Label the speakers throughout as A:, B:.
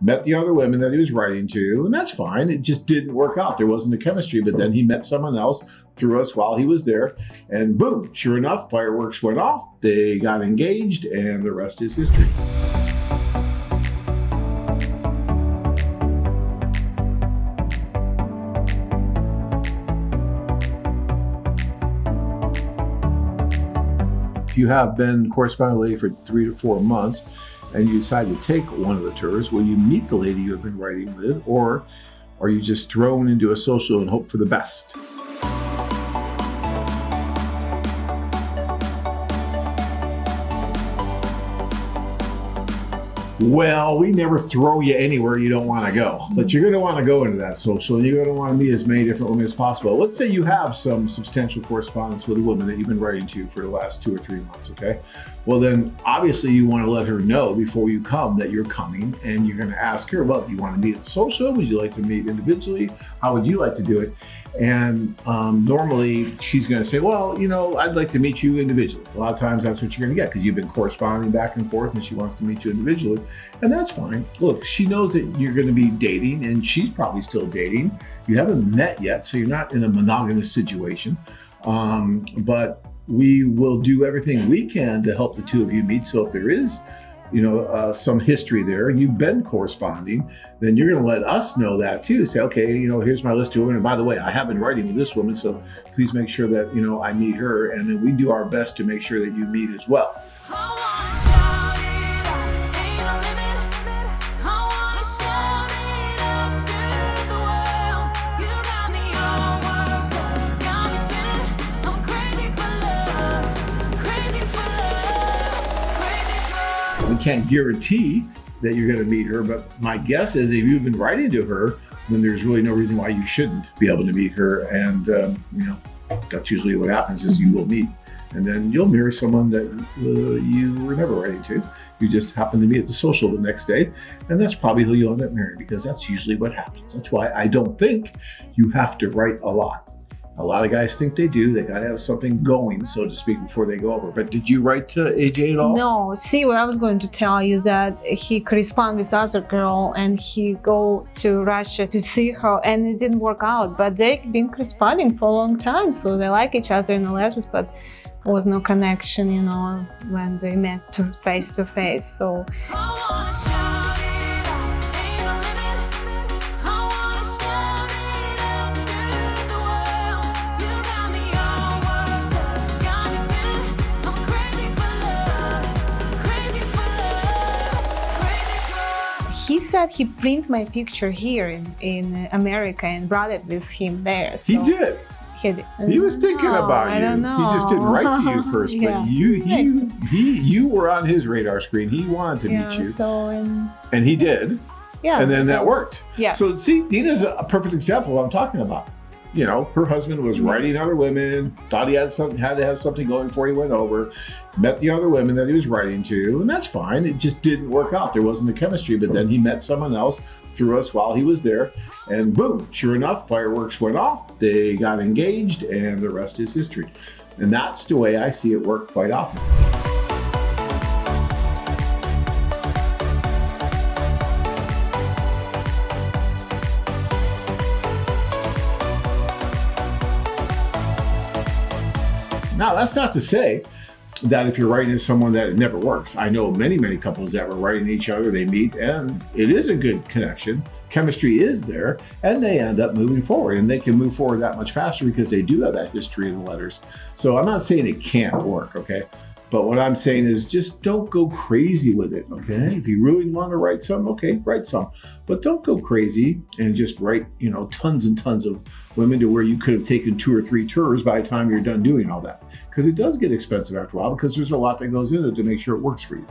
A: met the other women that he was writing to, and that's fine. It just didn't work out. There wasn't a chemistry, but then he met someone else through us while he was there, and boom, sure enough, fireworks went off. They got engaged, and the rest is history. If you have been corresponding with a lady for 3 to 4 months and you decide to take one of the tours, will you meet the lady you have been writing with, or are you just thrown into a social and hope for the best? Well, we never throw you anywhere you don't want to go, but you're going to want to go into that social, and you're going to want to meet as many different women as possible. Let's say you have some substantial correspondence with a woman that you've been writing to for the last 2 or 3 months, okay? Well, then obviously you want to let her know before you come that you're coming, and you're going to ask her, well, do you want to meet at the social? Would you like to meet individually? How would you like to do it? And normally she's going to say, well, I'd like to meet you individually. A lot of times that's what you're going to get because you've been corresponding back and forth and she wants to meet you individually. And that's fine. Look, she knows that you're going to be dating and she's probably still dating. You haven't met yet, so you're not in a monogamous situation. But we will do everything we can to help the two of you meet. So if there is some history there, and you've been corresponding, then you're going to let us know that too. Say, okay, here's my list of women. And by the way, I have been writing with this woman, so please make sure that, I meet her. And then we do our best to make sure that you meet as well. We can't guarantee that you're going to meet her, but my guess is if you've been writing to her, then there's really no reason why you shouldn't be able to meet her. And, that's usually what happens is you will meet, and then you'll marry someone that you were never writing to. You just happen to meet at the social the next day, and that's probably who you'll end up marrying, because that's usually what happens. That's why I don't think you have to write a lot. A lot of guys think they do. They got to have something going, so to speak, before they go over. But did you write to AJ at all?
B: No. See, what I was going to tell you that he corresponded with other girl and he go to Russia to see her, and it didn't work out. But they've been corresponding for a long time, so they like each other in the letters, but there was no connection, when they met face to face. So. He said he print my picture here in America and brought it with him there. So
A: he did. He was thinking about you.
B: I don't know.
A: He just didn't write to you first,
B: Yeah.
A: but you were on his radar screen. He wanted to meet you.
B: So
A: and he did.
B: Yeah.
A: And then that worked.
B: Yeah.
A: So see, Dina's a perfect example of what I'm talking about. Her husband was writing other women, thought he had to have something going before he went over, met the other women that he was writing to, and that's fine. It just didn't work out. There wasn't a chemistry, but then he met someone else through us while he was there, and boom, sure enough, fireworks went off. They got engaged, and the rest is history. And that's the way I see it work quite often. Now, that's not to say that if you're writing to someone that it never works. I know many, many couples that were writing to each other, they meet, and it is a good connection. Chemistry is there, and they end up moving forward, and they can move forward that much faster because they do have that history in the letters. So I'm not saying it can't work, okay? But what I'm saying is just don't go crazy with it, okay? If you really want to write some, okay, write some. But don't go crazy and just write, tons and tons of women to where you could have taken 2 or 3 tours by the time you're done doing all that. Because it does get expensive after a while, because there's a lot that goes into it to make sure it works for you.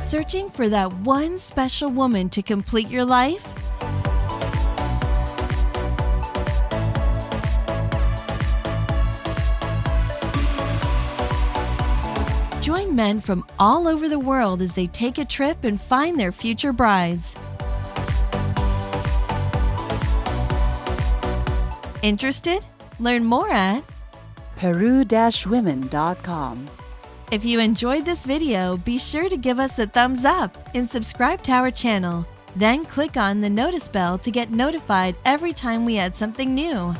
C: Searching for that one special woman to complete your life? Join men from all over the world as they take a trip and find their future brides. Interested? Learn more at
D: Peru-women.com.
C: If you enjoyed this video, be sure to give us a thumbs up and subscribe to our channel. Then click on the notice bell to get notified every time we add something new.